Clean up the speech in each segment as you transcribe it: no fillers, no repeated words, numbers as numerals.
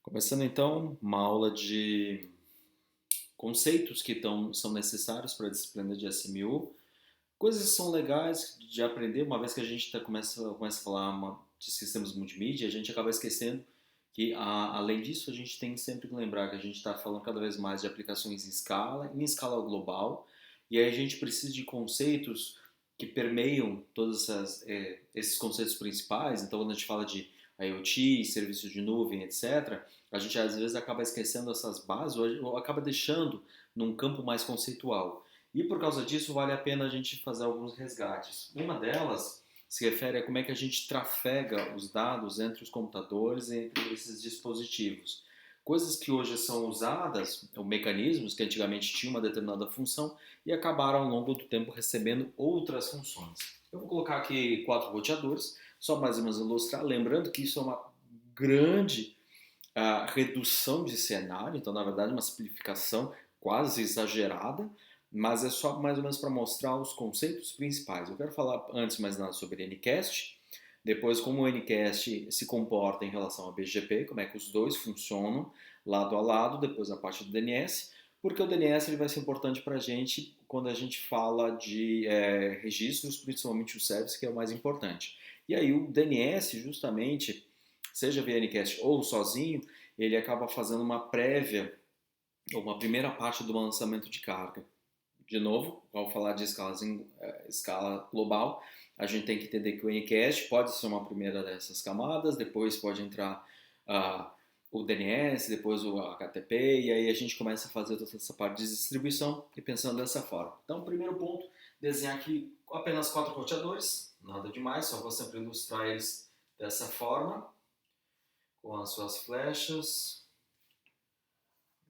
Começando então uma aula de conceitos que são necessários para a disciplina de SMU. Coisas que são legais de aprender, uma vez que a gente começa a falar de sistemas multimídia, a gente acaba esquecendo que, além disso, a gente tem sempre que lembrar que a gente está falando cada vez mais de aplicações em escala global, e aí a gente precisa de conceitos que permeiam esses conceitos principais. Então, quando a gente fala de IoT, serviços de nuvem, etc., a gente às vezes acaba esquecendo essas bases ou acaba deixando num campo mais conceitual. E por causa disso, vale a pena a gente fazer alguns resgates. Uma delas se refere a como é que a gente trafega os dados entre os computadores e entre esses dispositivos. Coisas que hoje são usadas, ou mecanismos que antigamente tinham uma determinada função e acabaram ao longo do tempo recebendo outras funções. Eu vou colocar aqui 4 roteadores, só mais ou menos ilustrar, lembrando que isso é uma grande redução de cenário, então na verdade uma simplificação quase exagerada, mas é só mais ou menos para mostrar os conceitos principais. Eu quero falar antes mais nada sobre Ncast, depois como o Ncast se comporta em relação ao BGP, como é que os dois funcionam lado a lado, depois a parte do DNS, porque o DNS ele vai ser importante para a gente quando a gente fala de registros, principalmente o service, que é o mais importante. E aí o DNS, justamente, seja via Ncast ou sozinho, ele acaba fazendo uma prévia, ou uma primeira parte do lançamento de carga. De novo, ao falar de escala global, a gente tem que entender que o Ncast pode ser uma primeira dessas camadas, depois pode entrar o DNS, depois o HTTP, e aí a gente começa a fazer toda essa parte de distribuição e pensando dessa forma. Então, primeiro ponto, desenhar aqui apenas 4 roteadores, nada demais, só vou sempre ilustrar eles dessa forma, com as suas flechas.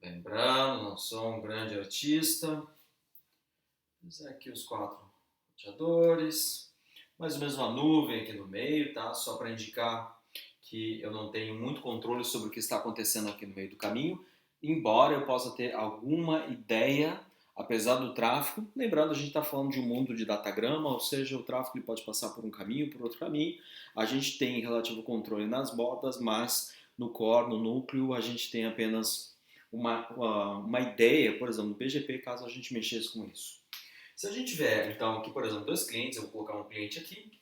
Lembrando, não sou um grande artista. Aqui os 4 roteadores, mais ou menos uma nuvem aqui no meio, tá? Só para indicar que eu não tenho muito controle sobre o que está acontecendo aqui no meio do caminho, embora eu possa ter alguma ideia, apesar do tráfego. Lembrando, a gente está falando de um mundo de datagrama, ou seja, o tráfego ele pode passar por um caminho, por outro caminho. A gente tem relativo controle nas bordas, mas no core, no núcleo, a gente tem apenas uma ideia, por exemplo, no BGP, caso a gente mexesse com isso. Se a gente tiver, então, aqui, por exemplo, 2 clientes, eu vou colocar um cliente aqui,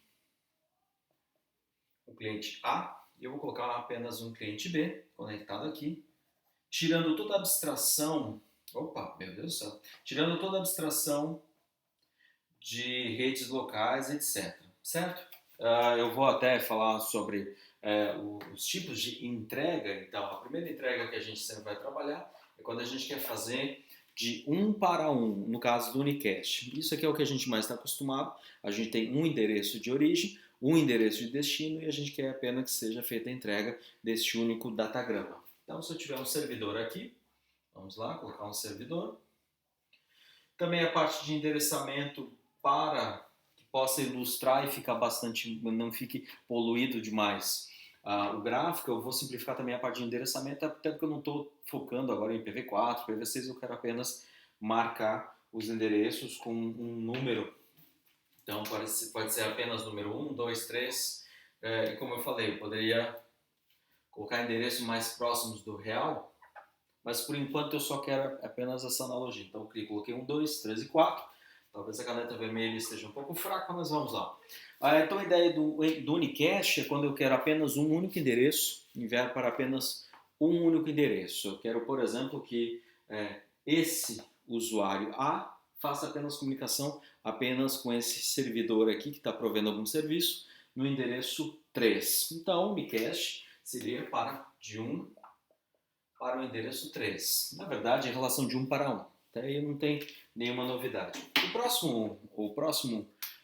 um cliente A, e eu vou colocar apenas um cliente B conectado aqui, tirando toda a abstração, opa, meu Deus do céu, tirando toda a abstração de redes locais, etc. Certo? Eu vou até falar sobre os tipos de entrega. Então, a primeira entrega que a gente sempre vai trabalhar é quando a gente quer fazer de 1 para 1, no caso do Unicast. Isso aqui é o que a gente mais está acostumado. A gente tem um endereço de origem, um endereço de destino e a gente quer apenas que seja feita a entrega deste único datagrama. Então, se eu tiver um servidor aqui, vamos lá, colocar um servidor. Também a parte de endereçamento para que possa ilustrar e ficar bastante, não fique poluído demais. O gráfico, eu vou simplificar também a parte de endereçamento, até porque eu não estou focando agora em IPv4, IPv6, eu quero apenas marcar os endereços com um número. Então pode ser apenas número 1, 2, 3. E como eu falei, eu poderia colocar endereços mais próximos do real, mas por enquanto eu só quero apenas essa analogia. Então eu coloquei 1, 2, 3 e 4. Talvez a caneta vermelha esteja um pouco fraca, mas vamos lá. Então a ideia do Unicast é quando eu quero apenas um único endereço, enviar para apenas um único endereço. Eu quero, por exemplo, que esse usuário A faça apenas comunicação apenas com esse servidor aqui que está provendo algum serviço no endereço 3. Então o Unicast seria de 1 para o endereço 3. Na verdade, é relação de 1 para 1. Até aí não tem nenhuma novidade.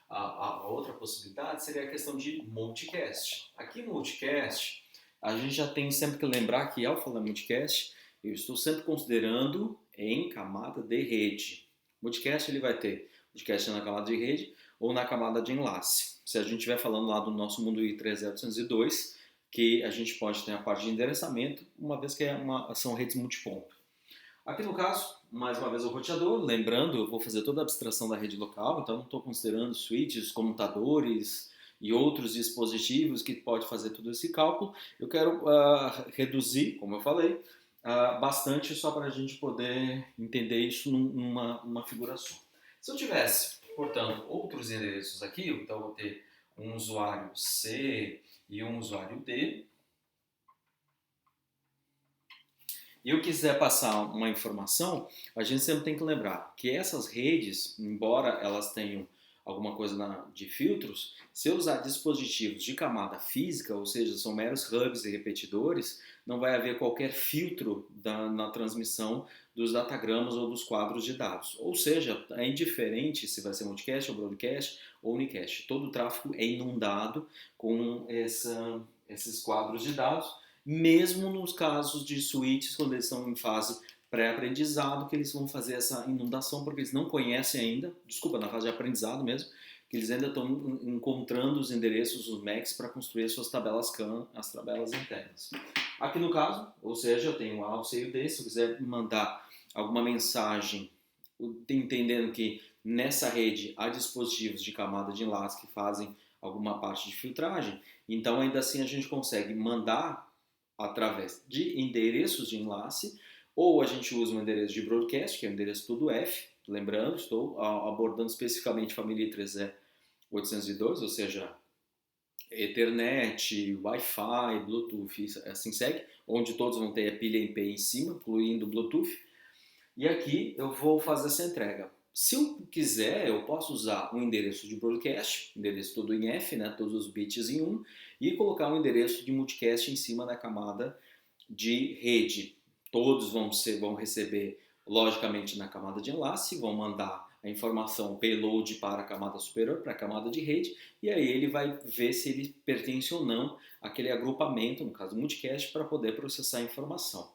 A outra possibilidade seria a questão de multicast. Aqui no multicast, a gente já tem sempre que lembrar que ao falar multicast, eu estou sempre considerando em camada de rede. Multicast ele vai ter multicast na camada de rede ou na camada de enlace. Se a gente estiver falando lá do nosso mundo I3802, que a gente pode ter a parte de endereçamento, uma vez que são redes multiponto. Aqui no caso, mais uma vez o roteador, lembrando, eu vou fazer toda a abstração da rede local, então não estou considerando switches, comutadores e outros dispositivos que pode fazer todo esse cálculo. Eu quero reduzir, como eu falei, bastante só para a gente poder entender isso numa figura só. Se eu tivesse, portanto, outros endereços aqui, então eu vou ter um usuário C e um usuário D, e eu quiser passar uma informação, a gente sempre tem que lembrar que essas redes, embora elas tenham alguma coisa de filtros, se eu usar dispositivos de camada física, ou seja, são meros hubs e repetidores, não vai haver qualquer filtro na transmissão dos datagramas ou dos quadros de dados. Ou seja, é indiferente se vai ser multicast ou broadcast ou unicast. Todo o tráfego é inundado com esses quadros de dados, mesmo nos casos de switches, quando eles estão em fase pré-aprendizado, que eles vão fazer essa inundação, porque eles não conhecem ainda, desculpa, na fase de aprendizado mesmo, que eles ainda estão encontrando os endereços, os MACs, para construir as suas tabelas CAN, as tabelas internas. Aqui no caso, ou seja, eu tenho o A, o C e o D, se eu quiser mandar alguma mensagem, entendendo que nessa rede há dispositivos de camada de enlace que fazem alguma parte de filtragem, então ainda assim a gente consegue mandar através de endereços de enlace, ou a gente usa um endereço de broadcast, que é o endereço todo F, lembrando, estou abordando especificamente família 3E802, ou seja, Ethernet, Wi-Fi, Bluetooth, assim segue, onde todos vão ter a pilha MP em cima, incluindo Bluetooth, e aqui eu vou fazer essa entrega. Se eu quiser, eu posso usar um endereço de broadcast, endereço todo em F, né, todos os bits em 1, e colocar um endereço de multicast em cima da camada de rede. Todos vão receber, logicamente, na camada de enlace, vão mandar a informação payload para a camada superior, para a camada de rede, e aí ele vai ver se ele pertence ou não àquele agrupamento, no caso do multicast, para poder processar a informação.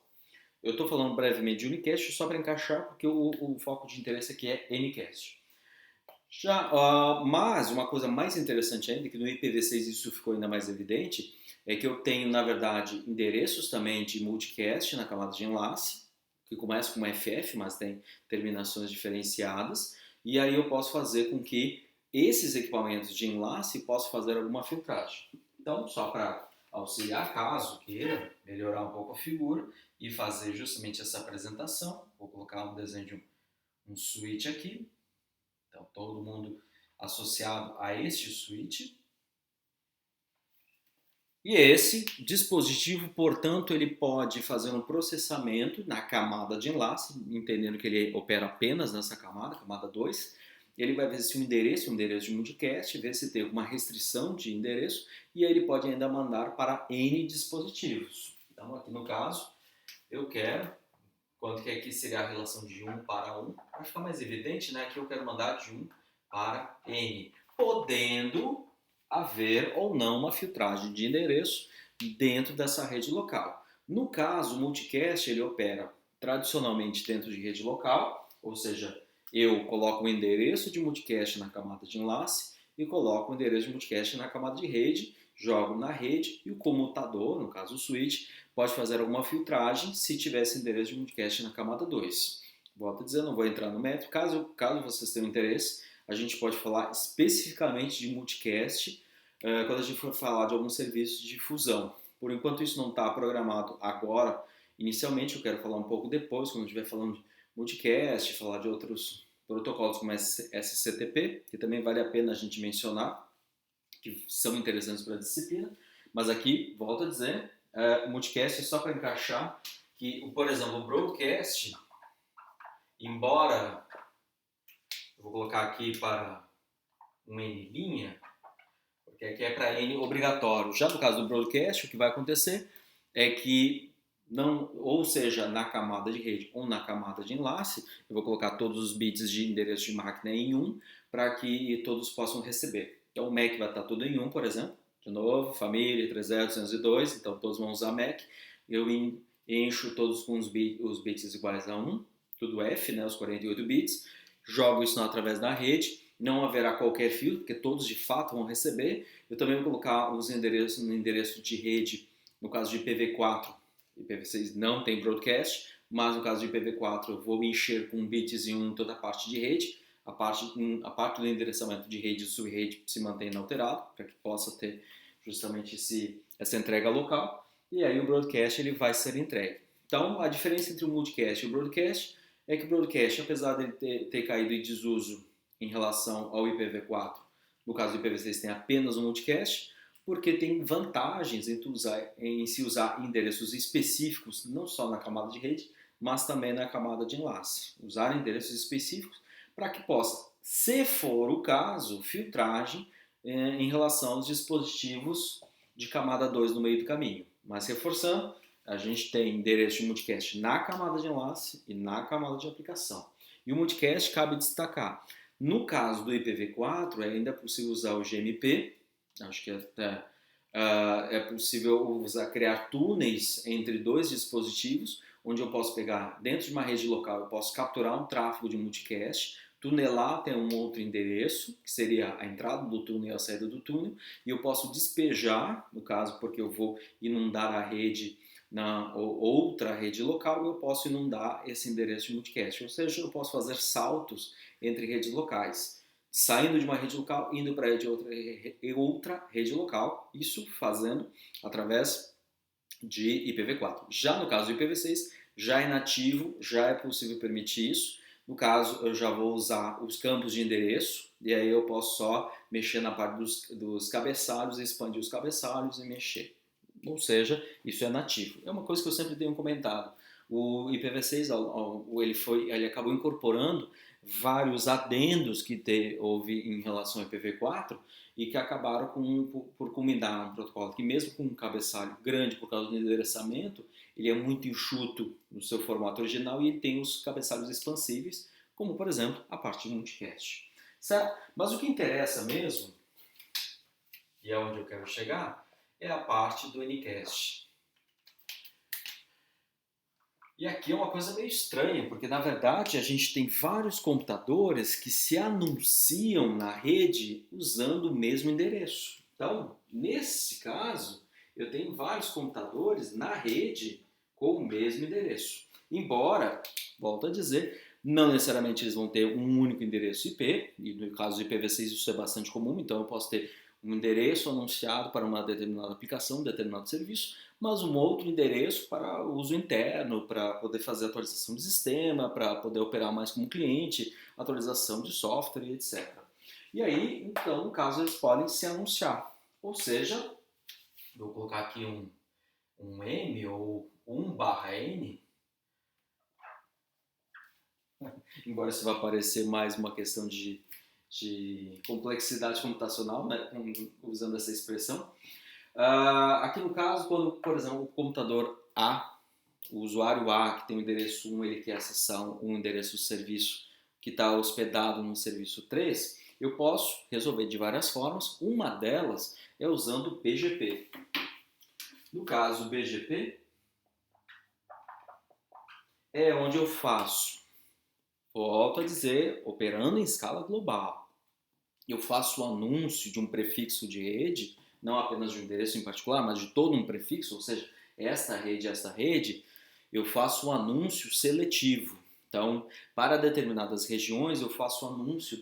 Eu estou falando brevemente de unicast só para encaixar, porque o foco de interesse aqui é ncast. Mas uma coisa mais interessante ainda, que no IPv6 isso ficou ainda mais evidente, é que eu tenho, na verdade, endereços também de multicast na camada de enlace, que começa com FF, mas tem terminações diferenciadas, e aí eu posso fazer com que esses equipamentos de enlace possam fazer alguma filtragem. Então, só para auxiliar, caso queira melhorar um pouco a figura e fazer justamente essa apresentação, vou colocar um desenho de um switch aqui. Então, todo mundo associado a este switch. E esse dispositivo, portanto, ele pode fazer um processamento na camada de enlace, entendendo que ele opera apenas nessa camada 2. Ele vai ver se um endereço de multicast, ver se tem alguma restrição de endereço, e aí ele pode ainda mandar para N dispositivos. Então, aqui no caso, eu quero, quanto que aqui seria a relação de 1 para 1, para ficar mais evidente, né, que eu quero mandar de 1 para N, podendo haver ou não uma filtragem de endereço dentro dessa rede local. No caso, o multicast ele opera tradicionalmente dentro de rede local, ou seja, eu coloco o endereço de multicast na camada de enlace e coloco o endereço de multicast na camada de rede, jogo na rede e o comutador, no caso o switch, pode fazer alguma filtragem se tivesse endereço de multicast na camada 2. Volto a dizer, não vou entrar no método, caso vocês tenham interesse, a gente pode falar especificamente de multicast quando a gente for falar de algum serviço de difusão. Por enquanto isso não está programado agora, inicialmente eu quero falar um pouco depois, quando eu estiver falando de multicast, falar de outros protocolos como SCTP, que também vale a pena a gente mencionar, que são interessantes para a disciplina, mas aqui, volto a dizer, o multicast é só para encaixar que, por exemplo, o broadcast, embora, eu vou colocar aqui para um N', porque aqui é para N obrigatório. Já no caso do broadcast, o que vai acontecer é que, não, ou seja, na camada de rede ou na camada de enlace, eu vou colocar todos os bits de endereço de máquina em 1 para que todos possam receber. Então o MAC vai estar tudo em 1, por exemplo. De novo, família 302, então todos vão usar MAC. Eu encho todos com os bits iguais a 1, tudo F, né, os 48 bits. Jogo isso através da rede. Não haverá qualquer filtro, porque todos de fato vão receber. Eu também vou colocar os endereços no endereço de rede, no caso de IPv4, IPv6 não tem broadcast, mas no caso de IPv4 eu vou encher com bits em 1 toda a parte de rede. a parte do endereçamento de rede e subrede se mantém inalterado, para que possa ter justamente essa entrega local, e aí o broadcast ele vai ser entregue. Então, a diferença entre o multicast e o broadcast é que o broadcast, apesar de ter caído em desuso em relação ao IPv4, no caso do IPv6 tem apenas o multicast, porque tem vantagens em se usar endereços específicos, não só na camada de rede, mas também na camada de enlace. Usar endereços específicos para que possa, se for o caso, filtragem em relação aos dispositivos de camada 2 no meio do caminho. Mas reforçando, a gente tem endereço de multicast na camada de enlace e na camada de aplicação. E o multicast cabe destacar. No caso do IPv4, ainda é possível usar o GMP, acho que até é possível criar túneis entre dois dispositivos, onde eu posso pegar, dentro de uma rede local, eu posso capturar um tráfego de multicast, tunelar até um outro endereço, que seria a entrada do túnel e a saída do túnel, e eu posso despejar, no caso, porque eu vou inundar a rede na outra rede local, eu posso inundar esse endereço de multicast. Ou seja, eu posso fazer saltos entre redes locais, saindo de uma rede local, indo para outra rede local, isso fazendo através de IPv4. Já no caso do IPv6, já é nativo, já é possível permitir isso. No caso, eu já vou usar os campos de endereço, e aí eu posso só mexer na parte dos cabeçalhos, expandir os cabeçalhos e mexer. Ou seja, isso é nativo. É uma coisa que eu sempre tenho comentado. O IPv6 ele acabou incorporando vários adendos que houve em relação ao IPv4 e que acabaram por culminar um protocolo que, mesmo com um cabeçalho grande por causa do endereçamento, ele é muito enxuto no seu formato original e ele tem os cabeçalhos expansíveis, como por exemplo a parte de multicast. Certo? Mas o que interessa mesmo, e é onde eu quero chegar, é a parte do Ncast. E aqui é uma coisa meio estranha, porque na verdade a gente tem vários computadores que se anunciam na rede usando o mesmo endereço. Então, nesse caso, eu tenho vários computadores na rede com o mesmo endereço. Embora, volto a dizer, não necessariamente eles vão ter um único endereço IP, e no caso do IPv6 isso é bastante comum, então eu posso ter um endereço anunciado para uma determinada aplicação, um determinado serviço, mas um outro endereço para uso interno, para poder fazer atualização de sistema, para poder operar mais como cliente, atualização de software, etc. E aí, então, no caso, eles podem se anunciar. Ou seja, vou colocar aqui um M ou 1/N, embora isso vá parecer mais uma questão de complexidade computacional, né, usando essa expressão. Aqui no caso, quando, por exemplo, o computador A, o usuário A, que tem o endereço 1, ele quer acessar um endereço do serviço que está hospedado no serviço 3, eu posso resolver de várias formas. Uma delas é usando o BGP. No caso, o BGP é onde eu faço, volto a dizer, operando em escala global. Eu faço o anúncio de um prefixo de rede, não apenas de um endereço em particular, mas de todo um prefixo, ou seja, esta rede, eu faço um anúncio seletivo. Então, para determinadas regiões, eu faço o anúncio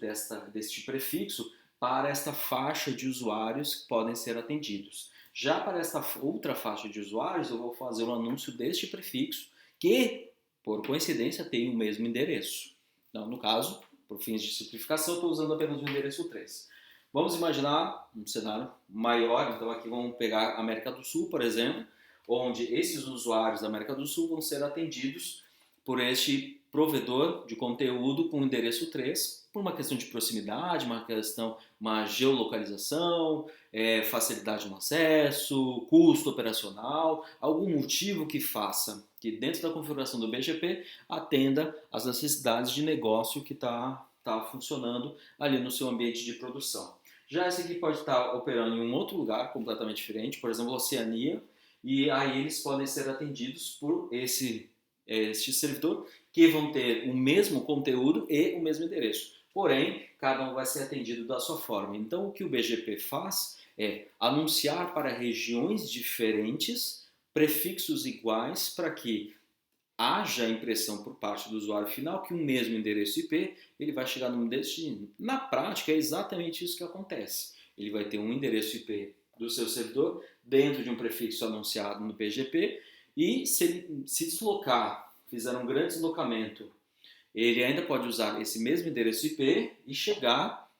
deste prefixo para esta faixa de usuários que podem ser atendidos. Já para esta outra faixa de usuários, eu vou fazer o anúncio deste prefixo, que, por coincidência, tem o mesmo endereço. Então, no caso, por fins de simplificação, estou usando apenas o endereço 3. Vamos imaginar um cenário maior, então aqui vamos pegar a América do Sul, por exemplo, onde esses usuários da América do Sul vão ser atendidos por este provedor de conteúdo com o endereço 3, por uma questão de proximidade, uma geolocalização, facilidade no acesso, custo operacional, algum motivo que faça que dentro da configuração do BGP atenda às necessidades de negócio que está funcionando ali no seu ambiente de produção. Já esse aqui pode estar operando em um outro lugar completamente diferente, por exemplo, Oceania, e aí eles podem ser atendidos por este servidor, que vão ter o mesmo conteúdo e o mesmo endereço. Porém, cada um vai ser atendido da sua forma. Então, o que o BGP faz é anunciar para regiões diferentes prefixos iguais para que haja impressão por parte do usuário final que o mesmo endereço IP ele vai chegar no destino. Na prática, é exatamente isso que acontece. Ele vai ter um endereço IP do seu servidor dentro de um prefixo anunciado no PGP e se ele se deslocar, fizer um grande deslocamento, ele ainda pode usar esse mesmo endereço IP e chegar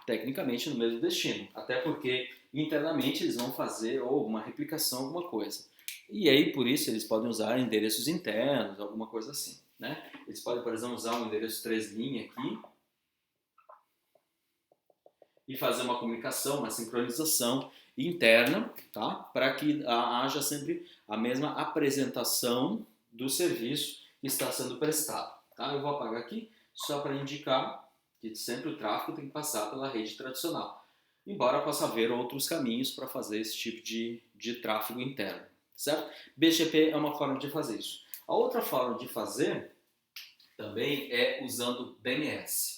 tecnicamente no mesmo destino. Até porque internamente eles vão fazer ou uma replicação, alguma coisa. E aí, por isso, eles podem usar endereços internos, alguma coisa assim. Né? Eles podem, por exemplo, usar um endereço 3 linhas aqui e fazer uma comunicação, uma sincronização interna, tá? Para que haja sempre a mesma apresentação do serviço que está sendo prestado. Tá? Eu vou apagar aqui só para indicar que sempre o tráfego tem que passar pela rede tradicional, embora possa haver outros caminhos para fazer esse tipo de tráfego interno, certo? BGP é uma forma de fazer isso. A outra forma de fazer também é usando DNS,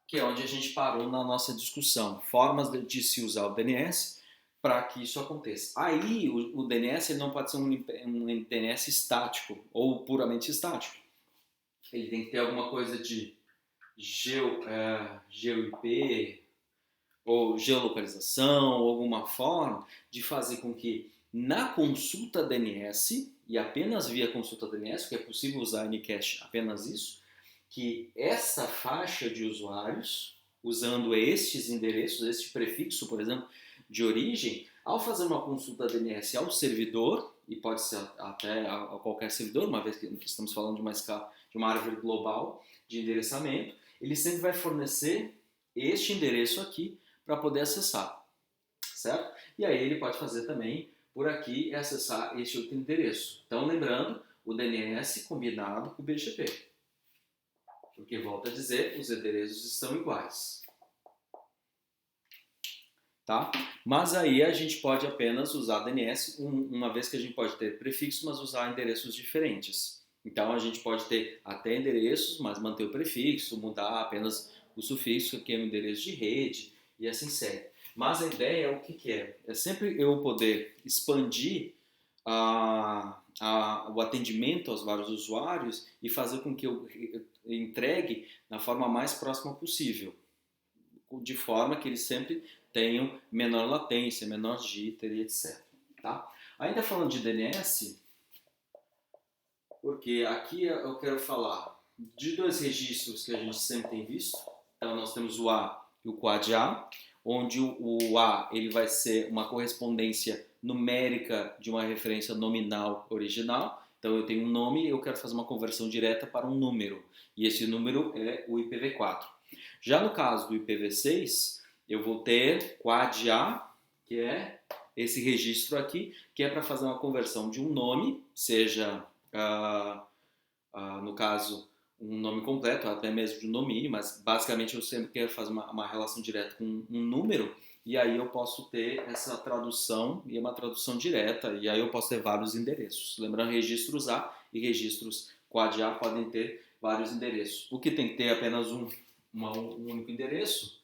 que é onde a gente parou na nossa discussão, formas de se usar o DNS para que isso aconteça. Aí o DNS ele não pode ser um DNS estático ou puramente estático. Ele tem que ter alguma coisa de GeoIP ou geolocalização, ou alguma forma de fazer com que na consulta DNS, e apenas via consulta DNS, porque é possível usar Anycast apenas isso, que essa faixa de usuários, usando estes endereços, este prefixo, por exemplo, de origem, ao fazer uma consulta DNS ao servidor, e pode ser até a qualquer servidor, uma vez que estamos falando de uma escala, de uma árvore global de endereçamento, ele sempre vai fornecer este endereço aqui para poder acessar, certo? E aí ele pode fazer também por aqui e acessar este outro endereço. Então, lembrando, o DNS combinado com o BGP. Porque, volto a dizer, os endereços estão iguais. Tá? Mas aí a gente pode apenas usar DNS, uma vez que a gente pode ter prefixo, mas usar endereços diferentes. Então a gente pode ter até endereços, mas manter o prefixo, mudar apenas o sufixo, que é o endereço de rede, e assim segue. Mas a ideia é o que é? É sempre eu poder expandir o atendimento aos vários usuários e fazer com que eu entregue na forma mais próxima possível, de forma que eles sempre tenham menor latência, menor jitter e etc. Tá? Ainda falando de DNS, porque aqui eu quero falar de dois registros que a gente sempre tem visto. Então nós temos o A e o quad A, onde o A ele vai ser uma correspondência numérica de uma referência nominal original. Então eu tenho um nome e eu quero fazer uma conversão direta para um número. E esse número é o IPv4. Já no caso do IPv6, eu vou ter quad A, que é esse registro aqui, que é para fazer uma conversão de um nome, seja, no caso, um nome completo, até mesmo de um domínio, mas basicamente eu sempre quero fazer uma relação direta com um número, e aí eu posso ter essa tradução, e é uma tradução direta, e aí eu posso ter vários endereços. Lembrando, registros A e registros quad A podem ter vários endereços. O que tem que ter apenas um único endereço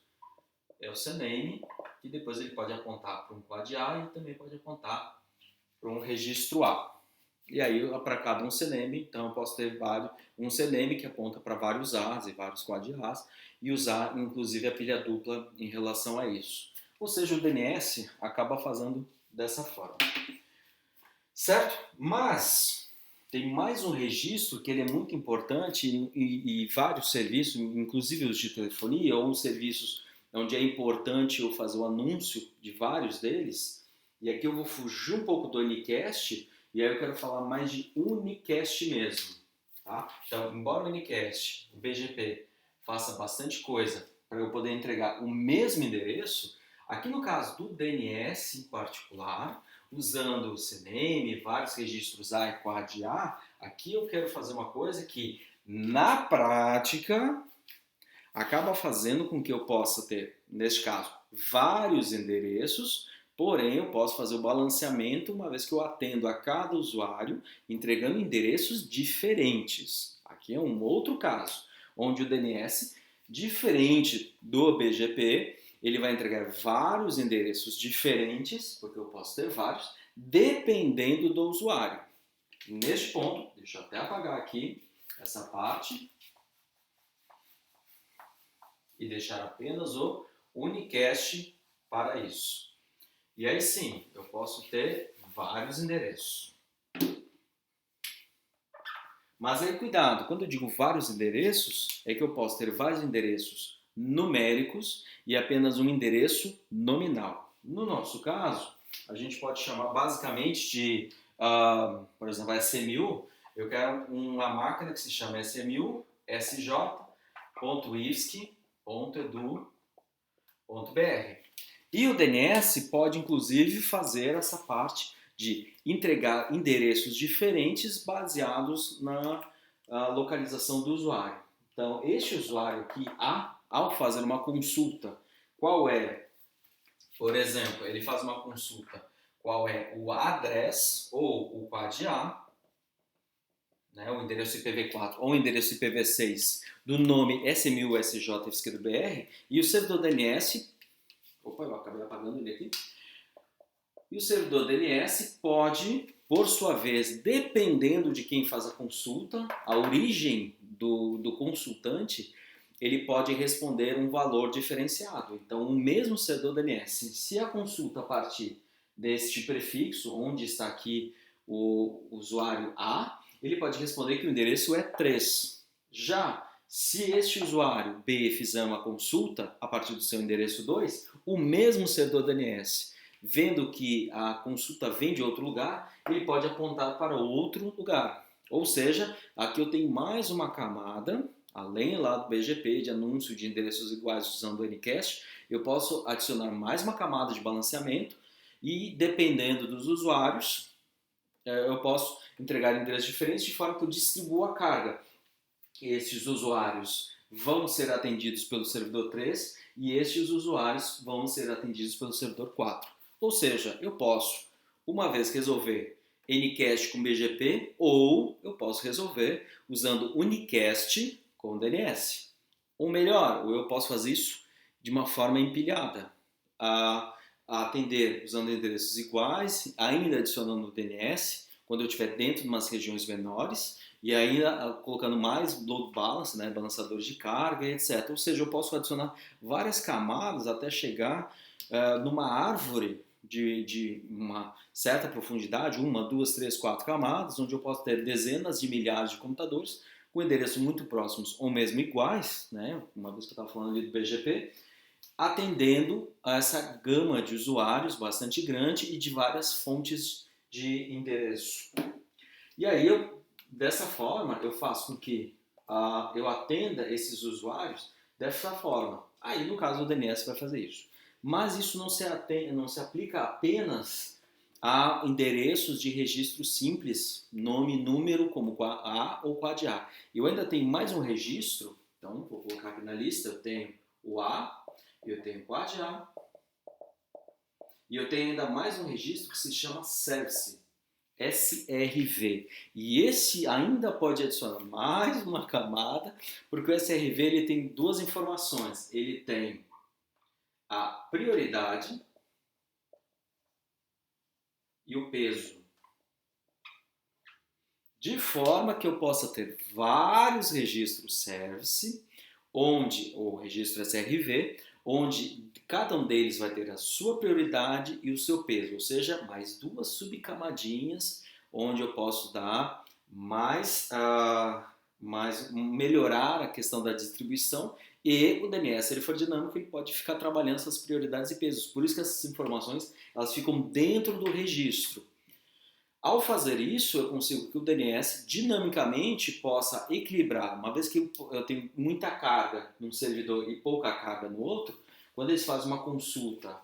é o CNAME, que depois ele pode apontar para um quad A e também pode apontar para um registro A. E aí, para cada um CNAME, então eu posso ter um CNAME que aponta para vários As e vários quad As e usar, inclusive, a pilha dupla em relação a isso. Ou seja, o DNS acaba fazendo dessa forma. Certo? Mas tem mais um registro que ele é muito importante e vários serviços, inclusive os de telefonia ou os serviços onde é importante eu fazer o anúncio de vários deles. E aqui eu vou fugir um pouco do Anycast e aí eu quero falar mais de Unicast mesmo. Tá? Então, embora o Unicast, o BGP, faça bastante coisa para eu poder entregar o mesmo endereço, aqui no caso do DNS em particular, usando o CNAME, vários registros A e quad A, aqui eu quero fazer uma coisa que, na prática, acaba fazendo com que eu possa ter, neste caso, vários endereços, porém eu posso fazer o balanceamento uma vez que eu atendo a cada usuário, entregando endereços diferentes. Aqui é um outro caso, onde o DNS, diferente do BGP, ele vai entregar vários endereços diferentes, porque eu posso ter vários, dependendo do usuário. Neste ponto, deixa eu até apagar aqui essa parte e deixar apenas o unicast para isso. E aí sim, eu posso ter vários endereços. Mas aí cuidado, quando eu digo vários endereços, é que eu posso ter vários endereços numéricos e apenas um endereço nominal. No nosso caso, a gente pode chamar basicamente de, por exemplo, a SMU. Eu quero uma máquina que se chama SMU sj.ifsc.edu.br. E o DNS pode inclusive fazer essa parte de entregar endereços diferentes baseados na localização do usuário. Então, este usuário aqui, ao fazer uma consulta, qual é, por exemplo, ele faz uma consulta, qual é o address ou o QAD-A, né, o endereço IPv4 ou o endereço IPv6 do nome SMU-SJ-IFSC.br, e o servidor DNS, opa, eu acabei apagando ele aqui, e o servidor DNS pode, por sua vez, dependendo de quem faz a consulta, a origem do consultante, ele pode responder um valor diferenciado. Então, o mesmo servidor DNS, se a consulta partir deste prefixo, onde está aqui o usuário A, ele pode responder que o endereço é 3. Já se este usuário B fizer uma consulta a partir do seu endereço 2, o mesmo servidor DNS, vendo que a consulta vem de outro lugar, ele pode apontar para outro lugar. Ou seja, aqui eu tenho mais uma camada, além lá do BGP, de anúncio de endereços iguais usando o Anycast, eu posso adicionar mais uma camada de balanceamento e, dependendo dos usuários, eu posso entregar endereços diferentes de forma que eu distribuo a carga. Estes usuários vão ser atendidos pelo servidor 3 e estes usuários vão ser atendidos pelo servidor 4. Ou seja, eu posso, uma vez resolver Anycast com BGP, ou eu posso resolver usando Unicast com DNS. Ou melhor, eu posso fazer isso de uma forma empilhada, a atender usando endereços iguais, ainda adicionando o DNS, quando eu estiver dentro de umas regiões menores, e ainda colocando mais load balance, né, balanceadores de carga, etc. Ou seja, eu posso adicionar várias camadas até chegar numa árvore de uma certa profundidade, 1, 2, 3, 4 camadas, onde eu posso ter dezenas de milhares de computadores com endereços muito próximos ou mesmo iguais, né, uma vez que eu estava falando ali do BGP, atendendo a essa gama de usuários bastante grande e de várias fontes de endereço. E aí, dessa forma, eu faço com que eu atenda esses usuários dessa forma. Aí, no caso, o DNS vai fazer isso. Mas isso não se aplica apenas a endereços de registro simples, nome, número, como A ou QAD-A. Eu ainda tenho mais um registro, então vou colocar aqui na lista, eu tenho o A, eu tenho o QAD-A, e eu tenho ainda mais um registro que se chama Service, SRV. E esse ainda pode adicionar mais uma camada, porque o SRV ele tem duas informações. Ele tem a prioridade e o peso. De forma que eu possa ter vários registros service, onde o registro SRV, onde cada um deles vai ter a sua prioridade e o seu peso, ou seja, mais duas subcamadinhas, onde eu posso dar melhorar a questão da distribuição, e o DNS, se ele for dinâmico, ele pode ficar trabalhando essas prioridades e pesos. Por isso que essas informações elas ficam dentro do registro. Ao fazer isso, eu consigo que o DNS dinamicamente possa equilibrar. Uma vez que eu tenho muita carga num servidor e pouca carga no outro, quando eles fazem uma consulta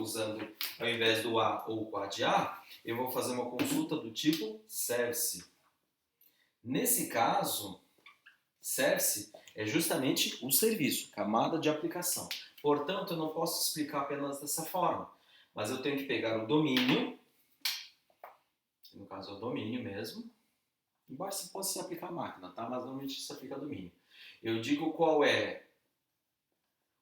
usando, ao invés do A ou o QAD-A, eu vou fazer uma consulta do tipo service. Nesse caso, service é justamente o serviço, camada de aplicação. Portanto, eu não posso explicar apenas dessa forma, mas eu tenho que pegar o domínio, no caso é o domínio mesmo, embora se possa se aplicar a máquina, tá? Mas normalmente se aplica a domínio. Eu digo qual é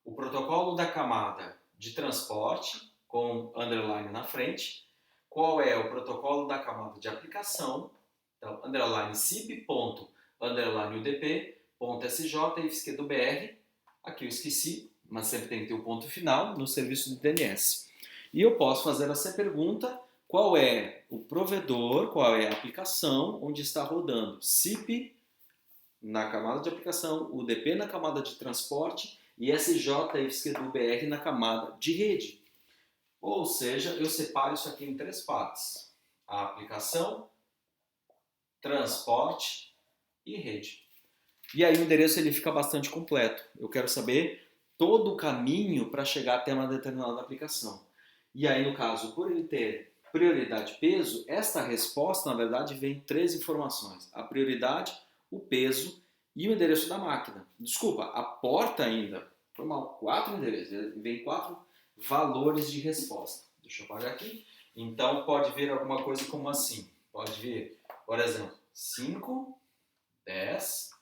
o protocolo da camada de transporte, com underline na frente, qual é o protocolo da camada de aplicação, então, underline cip, ponto, underline udp, ponto sj, ifsq do br, aqui eu esqueci, mas sempre tem que ter o ponto final no serviço do DNS. E eu posso fazer essa pergunta, qual é o provedor, qual é a aplicação onde está rodando cip na camada de aplicação, UDP na camada de transporte e SJ ifsq do br na camada de rede. Ou seja, eu separo isso aqui em três partes: a aplicação, transporte e rede. E aí o endereço ele fica bastante completo. Eu quero saber todo o caminho para chegar até uma determinada aplicação. E aí, no caso, por ele ter prioridade e peso, esta resposta, na verdade, vem em três informações: a prioridade, o peso e o endereço da máquina. Desculpa, a porta ainda. Foi mal, 4 endereços. Vem 4 valores de resposta. Deixa eu apagar aqui. Então, pode vir alguma coisa como assim. Pode vir, por exemplo, 5, 10,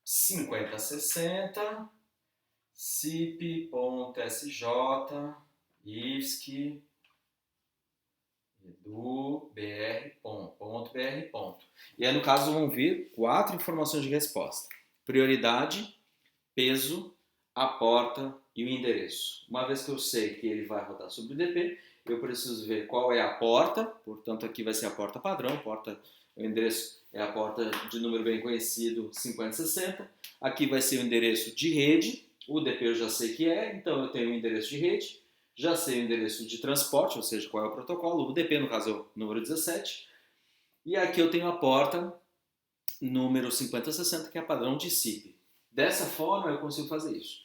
50, 60, cip.sj, ifsc, do br. E aí, no caso, vão vir 4 informações de resposta: prioridade, peso, a porta e o endereço. Uma vez que eu sei que ele vai rodar sobre o DP, eu preciso ver qual é a porta, portanto aqui vai ser a porta padrão, o endereço é a porta de número bem conhecido 5060, aqui vai ser o endereço de rede, o DP eu já sei que é, então eu tenho o endereço de rede, já sei o endereço de transporte, ou seja, qual é o protocolo, o DP no caso é o número 17, e aqui eu tenho a porta número 5060, que é a padrão de cip. Dessa forma eu consigo fazer isso.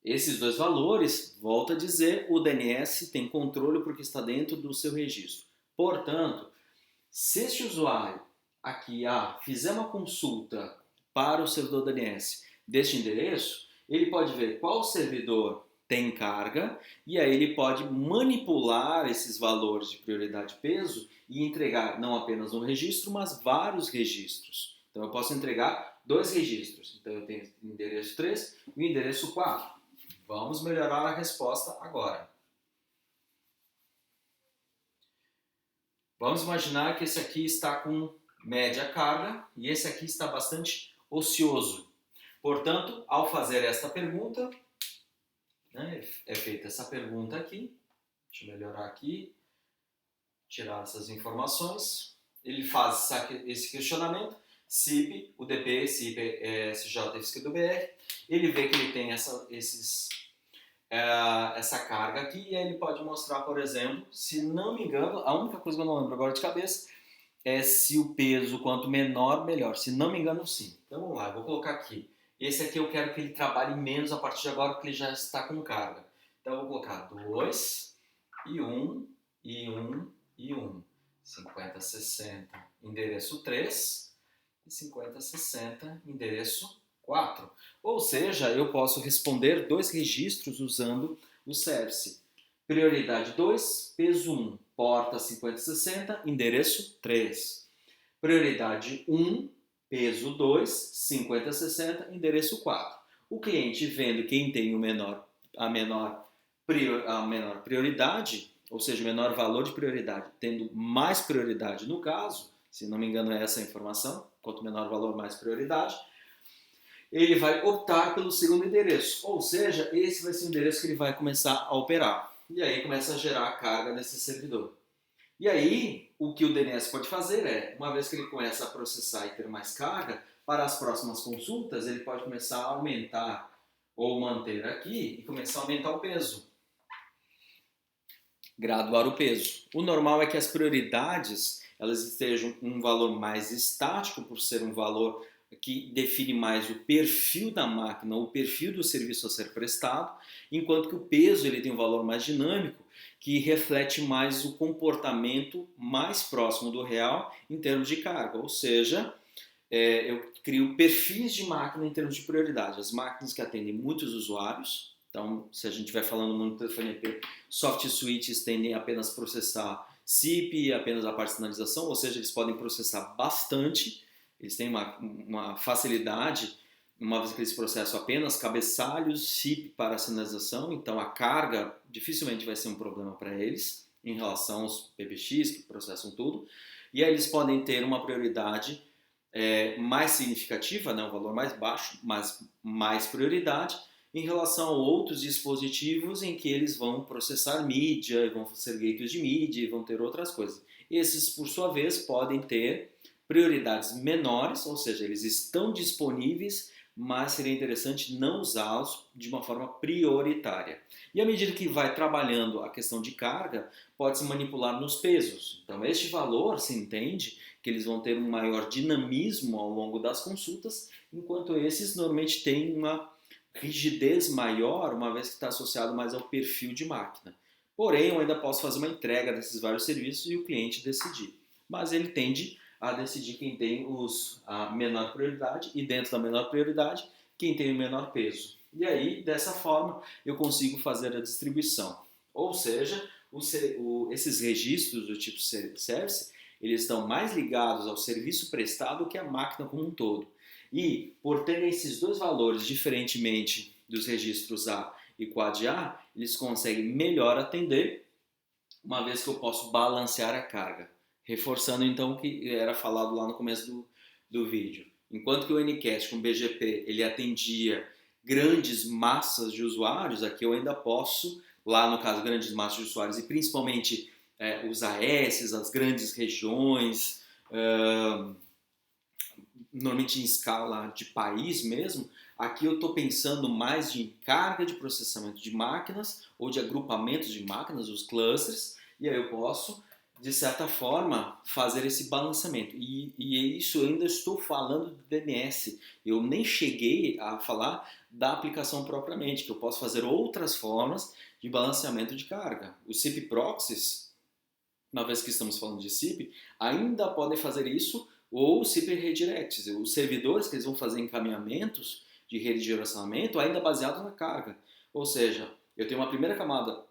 Esses dois valores, volto a dizer, o DNS tem controle porque está dentro do seu registro. Portanto, se este usuário aqui fizer uma consulta para o servidor DNS deste endereço, ele pode ver qual servidor tem carga e aí ele pode manipular esses valores de prioridade e peso e entregar não apenas um registro, mas vários registros. Então eu posso entregar 2 registros. Então eu tenho o endereço 3 e o endereço 4. Vamos melhorar a resposta agora. Vamos imaginar que esse aqui está com média carga e esse aqui está bastante ocioso. Portanto, ao fazer esta pergunta, né, é feita essa pergunta aqui. Deixa eu melhorar aqui, tirar essas informações. Ele faz esse questionamento, cip, UDP, cip, SJ, ifsc do BR. Ele vê que ele tem essa carga aqui e aí ele pode mostrar, por exemplo, se não me engano, a única coisa que eu não lembro agora de cabeça é se o peso quanto menor, melhor. Se não me engano, sim. Então vamos lá, eu vou colocar aqui. Esse aqui eu quero que ele trabalhe menos a partir de agora porque ele já está com carga. Então eu vou colocar 2 e 1 e 1 e 1. 50, 60, endereço 3 e 50, 60, endereço 4. Ou seja, eu posso responder 2 registros usando o service. Prioridade 2, peso 1, porta 5060, endereço 3. Prioridade 1, peso 2, 5060, endereço 4. O cliente vendo quem tem a menor prioridade, ou seja, o menor valor de prioridade, tendo mais prioridade no caso, se não me engano é essa a informação, quanto menor o valor, mais prioridade, ele vai optar pelo segundo endereço, ou seja, esse vai ser o endereço que ele vai começar a operar. E aí começa a gerar a carga nesse servidor. E aí, o que o DNS pode fazer é, uma vez que ele começa a processar e ter mais carga, para as próximas consultas, ele pode começar a aumentar ou manter aqui e começar a aumentar o peso. Graduar o peso. O normal é que as prioridades elas estejam um valor mais estático, por ser um valor que define mais o perfil da máquina, o perfil do serviço a ser prestado, enquanto que o peso ele tem um valor mais dinâmico, que reflete mais o comportamento mais próximo do real em termos de carga, ou seja, eu crio perfis de máquina em termos de prioridade. As máquinas que atendem muitos usuários, então se a gente estiver falando muito do telefone IP, soft switches tendem a apenas processar SIP, apenas a parte de sinalização, ou seja, eles podem processar bastante. Eles têm uma facilidade, uma vez que eles processam apenas cabeçalhos, SIP para sinalização, então a carga dificilmente vai ser um problema para eles. em relação aos PBX que processam tudo, e aí eles podem ter uma prioridade mais significativa, né, um valor mais baixo, mas mais prioridade em relação a outros dispositivos em que eles vão processar mídia, vão ser gateways de mídia e vão ter outras coisas. Esses, por sua vez, podem ter prioridades menores, ou seja, eles estão disponíveis, mas seria interessante não usá-los de uma forma prioritária. E à medida que vai trabalhando a questão de carga, pode-se manipular nos pesos. Então, este valor se entende que eles vão ter um maior dinamismo ao longo das consultas, enquanto esses normalmente têm uma rigidez maior, uma vez que está associado mais ao perfil de máquina. Porém, eu ainda posso fazer uma entrega desses vários serviços e o cliente decidir. Mas ele tende a decidir quem tem a menor prioridade e dentro da menor prioridade, quem tem o menor peso. E aí, dessa forma, eu consigo fazer a distribuição. Ou seja, esses registros do tipo service, eles estão mais ligados ao serviço prestado que à máquina como um todo. E, por terem esses dois valores, diferentemente dos registros A e quad A, eles conseguem melhor atender, uma vez que eu posso balancear a carga. Reforçando então o que era falado lá no começo do vídeo. Enquanto que o Ncast com BGP ele atendia grandes massas de usuários, aqui eu ainda posso, lá no caso, grandes massas de usuários e principalmente os AS, as grandes regiões, normalmente em escala de país mesmo, aqui eu estou pensando mais em carga de processamento de máquinas ou de agrupamentos de máquinas, os clusters, e aí eu posso, de certa forma, fazer esse balanceamento. E isso eu ainda estou falando do DNS, eu nem cheguei a falar da aplicação propriamente, que eu posso fazer outras formas de balanceamento de carga. Os SIP proxies, uma vez que estamos falando de SIP, ainda podem fazer isso, ou SIP redirects, os servidores que eles vão fazer encaminhamentos de redirecionamento ainda baseados na carga. Ou seja, eu tenho uma primeira camada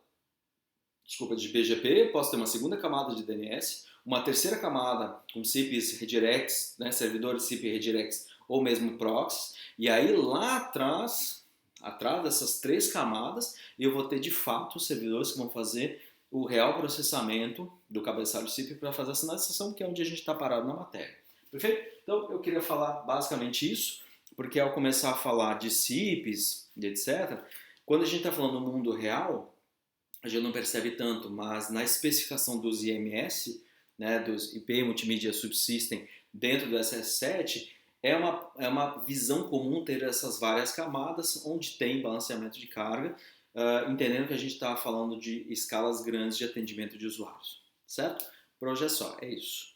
de BGP, posso ter uma segunda camada de DNS, uma terceira camada com SIPs redirects, né, servidores SIP redirects ou mesmo proxies, e aí lá atrás dessas três camadas, eu vou ter de fato os servidores que vão fazer o real processamento do cabeçalho SIP para fazer a sinalização, que é onde a gente está parado na matéria. Perfeito? Então eu queria falar basicamente isso, porque ao começar a falar de SIPs e etc., quando a gente está falando no mundo real, a gente não percebe tanto, mas na especificação dos IMS, né, dos IP Multimedia Subsystem dentro do SS7, é uma visão comum ter essas várias camadas onde tem balanceamento de carga, entendendo que a gente está falando de escalas grandes de atendimento de usuários, certo? Por hoje é só, é isso.